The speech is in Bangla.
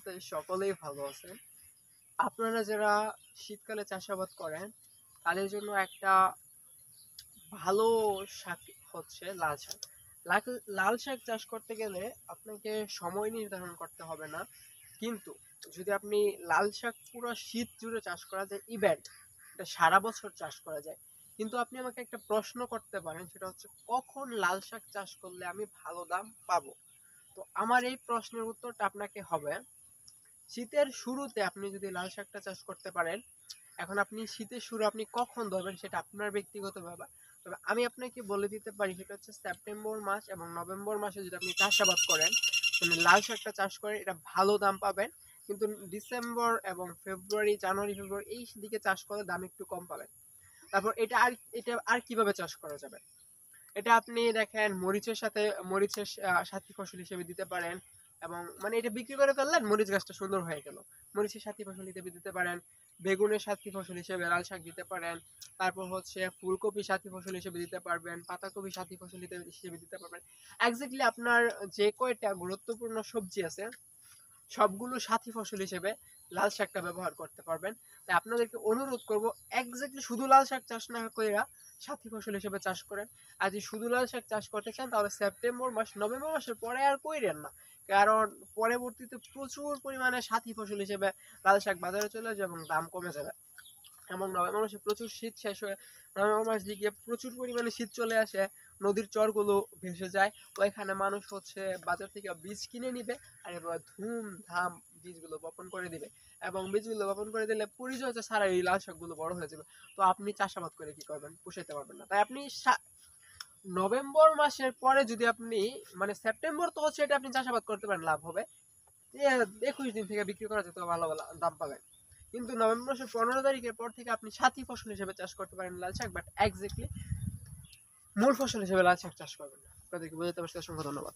রহমতে সকলেই ভালো আছেন। আপনারা যারা শীতকালে চাষাবাদ করেন তাদের জন্য একটা ভালো শাক হচ্ছে লাল শাক। লাল শাক চাষ করতে গেলে আপনাকে সময় নির্ধারণ করতে হবে না, কিন্তু যদি আপনি লাল শাক পুরো শীত জুড়ে চাষ করা যায়, ইভেন্ট এটা সারা বছর চাষ করা যায়। কিন্তু আপনি আমাকে একটা প্রশ্ন করতে পারেন, সেটা হচ্ছে কখন লাল শাক চাষ করলে আমি ভালো দাম পাবো। তো আমার এই প্রশ্নের উত্তরটা আপনাকে হবে, শীতের শুরুতে আপনি যদি লাল শাকটা চাষ করতে পারেন। এখন আপনি শীতের শুরু আপনি কখন ধরবেন সেটা আপনার ব্যক্তিগত ব্যাপার। তবে আমি আপনাকে বলে দিতে পারি, সেটা হচ্ছে সেপ্টেম্বর মাস এবং নভেম্বর মাসে যদি আপনি চাষাবাদ করেন, মানে লাল শাকটা চাষ করেন, এটা ভালো দাম পাবেন। কিন্তু ডিসেম্বর এবং ফেব্রুয়ারি, জানুয়ারি, ফেব্রুয়ারি এই দিকে চাষ করলে দাম একটু কম পাবেন। তারপর এটা আর কিভাবে চাষ করা যাবে, এটা আপনি দেখেন মরিচের সাথী ফসল হিসেবে দিতে পারেন। এবং মানে এটা বিক্রি করে ফেললেন, মরিচ গাছটা সুন্দর হয়ে গেল, মরিচের সাথী ফসল হিসেবে দিতে পারেন। বেগুনের সাথী ফসল হিসেবে লাল শাক দিতে পারেন। তারপর হচ্ছে ফুলকপি সাথী ফসল হিসেবে দিতে পারবেন, পাতাকপি সাথী ফসল হিসেবে দিতে পারবেন। এক্স্যাক্টলি আপনার যে কয়টা গুরুত্বপূর্ণ সবজি আছে সবগুলো সাথী ফসল হিসেবে লাল শাকটা ব্যবহার করতে পারবেন। তাই আপনাদেরকে অনুরোধ করব, এক্স্যাক্টলি শুধু লাল শাক চাষ না কইরা সাথী ফসল হিসেবে চাষ করেন। আর যদি শুধু লাল শাক চাষ করতে চান তাহলে সেপ্টেম্বর মাস, নভেম্বর মাসের পরে আর কইরেন না। কারণ পরবর্তীতে প্রচুর পরিমাণে সাথী ফসল হিসেবে লাল শাক বাজারে চলে আসবে এবং দাম কমে যাবে। এবং নভেম্বর মাসে প্রচুর শীত শেষ হয়ে নভেম্বর মাস দিকে প্রচুর পরিমাণে শীত চলে আসে, নদীর চরগুলো ভেসে যায়। ওইখানে মানুষ হচ্ছে বাজার থেকে বীজ কিনে নিবে, আর এবার ধুমধাম বীজগুলো বপন করে দিবে। এবং বীজগুলো বপন করে দিলে পরিচর্যা ছাড়া এই লাল শাকগুলো বড় হয়ে যাবে। তো আপনি চাষাবাদ করে কি করবেন, পুষাইতে পারবেন না। তাই আপনি নভেম্বর মাসের পরে যদি আপনি, মানে সেপ্টেম্বর তো হচ্ছে এটা আপনি চাষাবাদ করতে পারেন, লাভ হবে। 21 দিন থেকে বিক্রি করা যেত, ভালো ভালো দাম পাবেন। কিন্তু নভেম্বর মাসের 15 তারিখের পর থেকে আপনি সাথী ফসল হিসেবে চাষ করতে পারেন লাল শাক, বাট এক্স্যাক্টলি মূল ফসল হিসেবে লাল শাক চাষ করবেন না। আপনাদেরকে বোঝাতে পারছি, অসংখ্য ধন্যবাদ।